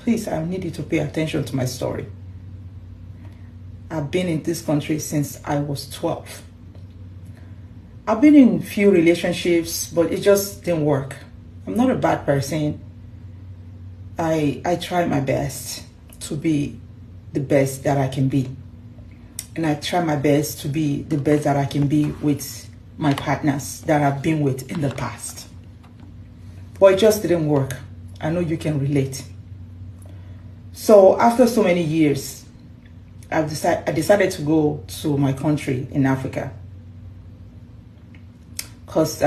please, I need you to pay attention to my story. I've been in this country since I was 12. I've been in few relationships, but it just didn't work. I'm not a bad person. I try my best to be the best that I can be. And I try my best to be the best that I can be with my partners that I've been with in the past. But it just didn't work. I know you can relate. So after so many years, I decided to go to my country in Africa. Because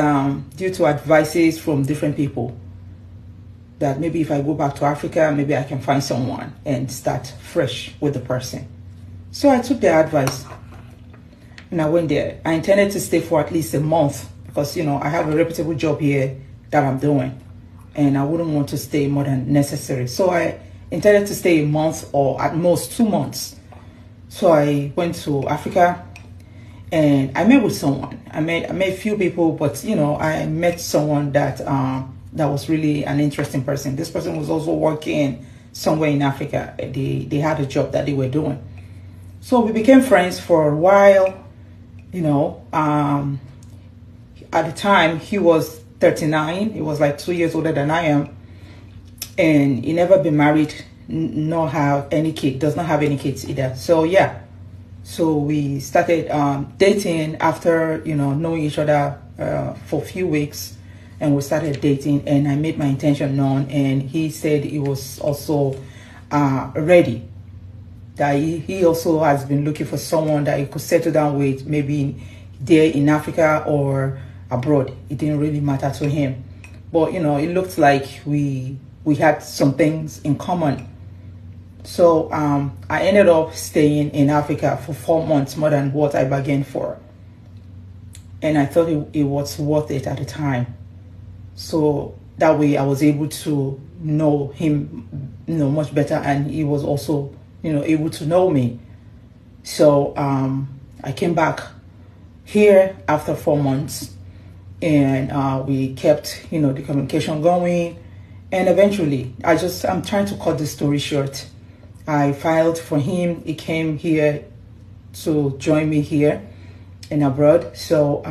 due to advices from different people, that maybe if I go back to Africa, maybe I can find someone and start fresh with the person. So I took their advice and I went there. I intended to stay for at least a month because, you know, I have a reputable job here that I'm doing and I wouldn't want to stay more than necessary. So I intended to stay a month or at most 2 months. So I went to Africa and I met with someone. I met a few people, but, you know, I met someone that was really an interesting person. This person was also working somewhere in Africa. They had a job that they were doing. So we became friends for a while, you know. At the time, he was 39. He was like 2 years older than I am. And he never been married, nor have any kid, does not have any kids either. So, yeah. So we started dating after, you know, knowing each other for a few weeks. And we started dating and I made my intention known. And he said he was also ready. That he also has been looking for someone that he could settle down with, maybe there in Africa or abroad. It didn't really matter to him. But, you know, it looked like we had some things in common. So I ended up staying in Africa for 4 months, more than what I bargained for. And I thought it was worth it at the time. So that way I was able to know him, you know, much better. And he was also, you know, able to know me. So I came back here after 4 months and we kept, you know, the communication going. And eventually, I'm trying to cut the story short. I filed for him. He came here to join me here in abroad. So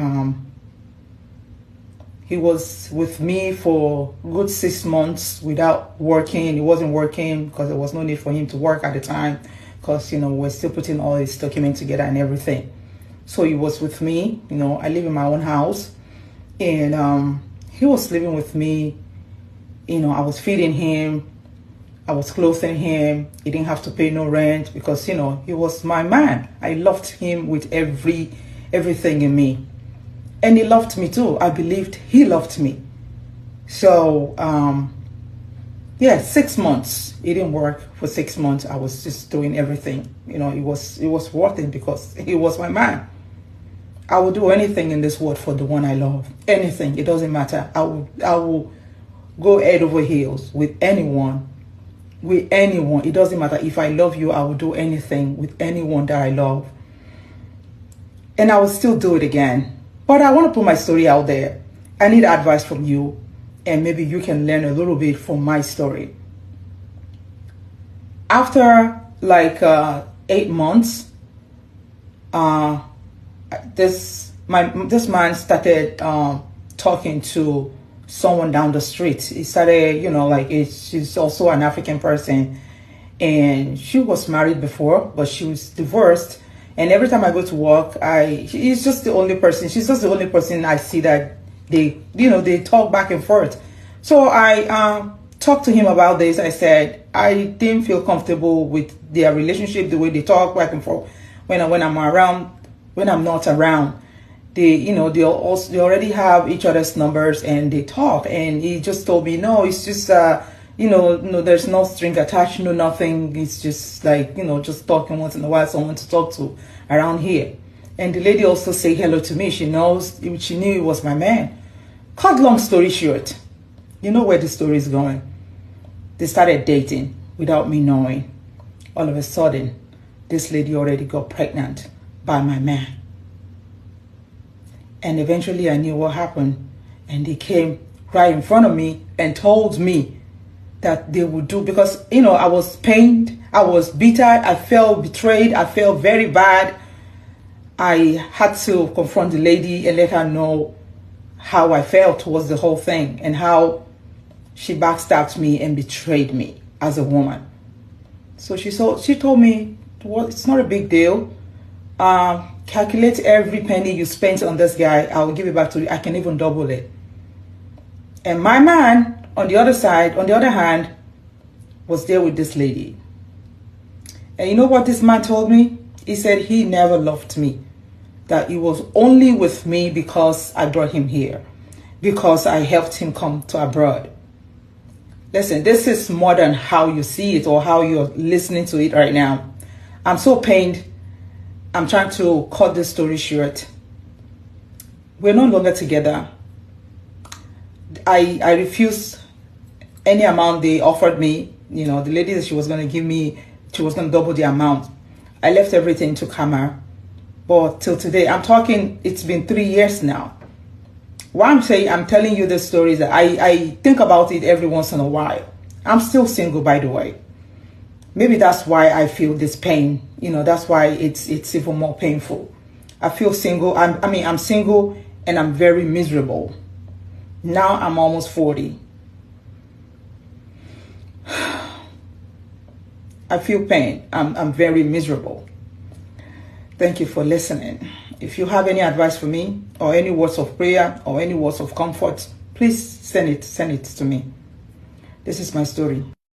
he was with me for a good 6 months without working. He wasn't working because there was no need for him to work at the time because, you know, we're still putting all his documents together and everything. So he was with me. You know, I live in my own house and he was living with me. You know, I was feeding him. I was clothing him. He didn't have to pay no rent because, you know, he was my man. I loved him with everything in me. And he loved me too. I believed he loved me. So, yeah, 6 months. It didn't work for 6 months. I was just doing everything. You know, it was worth it because he was my man. I will do anything in this world for the one I love. Anything. It doesn't matter. I will go head over heels with anyone. With anyone. It doesn't matter. If I love you, I will do anything with anyone that I love. And I will still do it again. But I want to put my story out there. I need advice from you. And maybe you can learn a little bit from my story. After like 8 months, this man started talking to someone down the street. He started, you know, like she's also an African person. And she was married before, but she was divorced. And every time I go to work, she's just the only person. She's just the only person I see that they talk back and forth. So I talked to him about this. I said I didn't feel comfortable with their relationship, the way they talk back and forth. When I'm around, when I'm not around, they already have each other's numbers and they talk. And he just told me, no, it's just no, there's no string attached, no nothing. It's just like, just talking once in a while, someone to talk to around here. And the lady also say hello to me. She knew it was my man. Cut long story short, you know where the story is going. They started dating without me knowing. All of a sudden, this lady already got pregnant by my man. And eventually I knew what happened. And they came right in front of me and told me that they would do, because, you know, I was pained, I was bitter, I felt betrayed, I felt very bad. I had to confront the lady and let her know how I felt towards the whole thing and how she backstabbed me and betrayed me as a woman. So she told me, well, it's not a big deal. Calculate every penny you spent on this guy. I will give it back to you. I can even double it. And my man, on the other hand, was there with this lady. And you know what this man told me? He said he never loved me. That he was only with me because I brought him here, because I helped him come to abroad. Listen, this is more than how you see it or how you're listening to it right now. I'm so pained. I'm trying to cut this story short. We're no longer together. I refused any amount they offered me. You know, the lady that she was going to give me, she was going to double the amount. I left everything to Kamar. But till today, I'm talking, it's been 3 years now. Why I'm telling you this story is that I think about it every once in a while. I'm still single, by the way. Maybe that's why I feel this pain. You know, that's why it's even more painful. I feel single. I'm single and I'm very miserable. Now I'm almost 40. I feel pain. I'm very miserable. Thank you for listening. If you have any advice for me or any words of prayer or any words of comfort, please send it to me. This is my story.